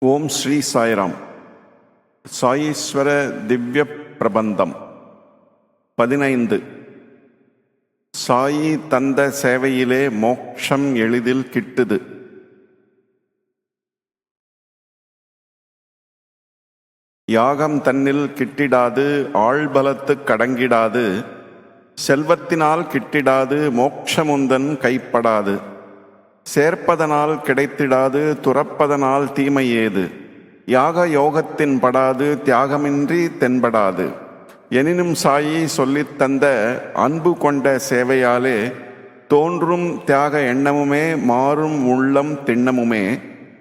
ஓம் ஸ்ரீ சாய்ராம். சாயீஸ்வர திவ்ய பிரபந்தம் 15. சாயி தந்த சேவையிலே மோட்சம் எளிதில் கிட்டுது. யாகம் தன்னில் கிட்டிடாது, ஆழ்பலத்து கடங்கிடாது, செல்வத்தினால் கிட்டிடாது, மோட்சமுந்தன் கைப்படாது. சேர்ப்பதனால் கிடைத்திடாது, துறப்பதனால் தீமை ஏது. யாக யோகத்தின் படாது, தியாகமின்றி தென்படாது. எனினும் சாயி சொல்லித் தந்த அன்பு கொண்ட சேவையாலே தோன்றும் தியாக எண்ணமுமே மாறும் உள்ளம் திண்ணமுமே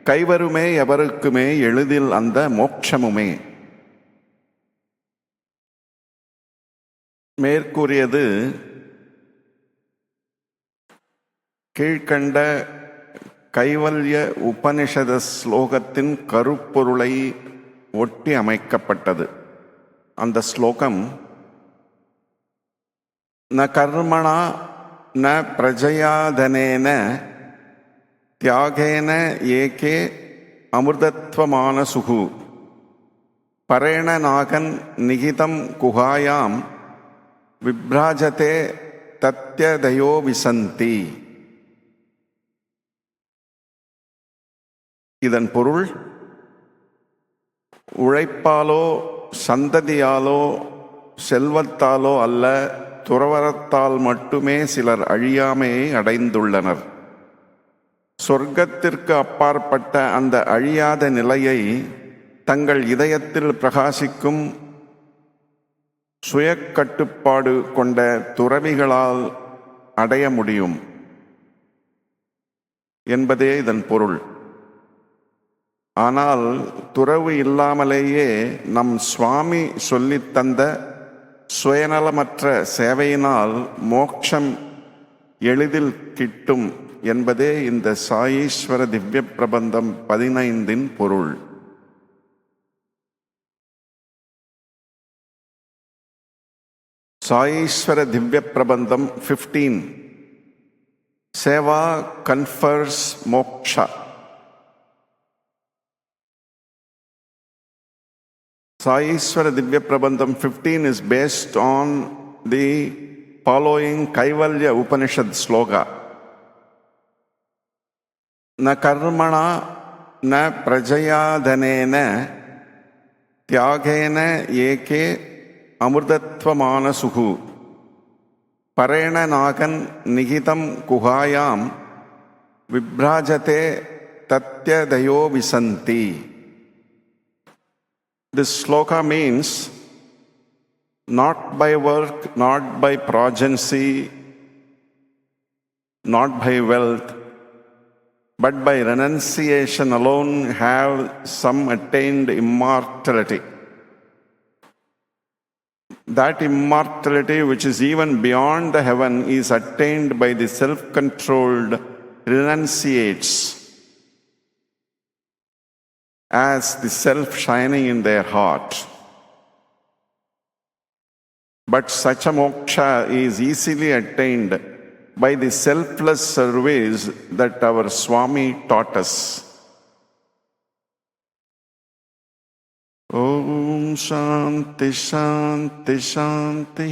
கைவருமே எவருக்குமே எளிதில் அந்த மோட்சமுமே. மேற்கூறியது கீழ்கண்ட கைவல்ய உபனிஷத ஸ்லோகத்தின் கருப்பொருளை ஒட்டி அமைக்கப்பட்டது. அந்த ஸ்லோகம் ந கர்மணா ந பிரஜயாதனேன தியாகேன ஏகே அமிர்தத்வமானசுகு பரேண நாகன் நிகிதம் குஹாயாம் விப்ராஜதே தத்யதயோ விசந்தி. இதன் பொருள், உழைப்பாலோ சந்ததியாலோ செல்வத்தாலோ அல்ல, துறவரத்தால் மட்டுமே சிலர் அழியாமையை அடைந்துள்ளனர். சொர்க்கத்திற்கு அப்பாற்பட்ட அந்த அழியாத நிலையை தங்கள் இதயத்தில் பிரகாசிக்கும் சுயக்கட்டுப்பாடு கொண்ட துறவிகளால் அடைய முடியும் என்பதே இதன் பொருள். ஆனால் துறவு இல்லாமலேயே நம் சுவாமி சொல்லித் தந்த சுயநலமற்ற சேவையினால் மோட்சம் எளிதில் கிட்டும் என்பதே இந்த சாயீஸ்வர திவ்ய பிரபந்தம் 15 பொருள். சாயீஸ்வர Divya Prabandham 15. Seva confuse moksha. Saiswara Divya Prabandham 15 is based on the following Kaivalya Upanishad sloka. Na karmana na prajayadanena tyagena eke amurdatvamana parena nagan nihitam kuhayam vibrajate tatyadayo visanti. This sloka means, not by work, not by progeny, not by wealth, but by renunciation alone have some attained immortality. That immortality which is even beyond the heaven is attained by the self-controlled renunciates, as the self shining in their heart. But such a moksha is easily attained by the selfless service that our Swami taught us. Om Shanti Shanti Shanti.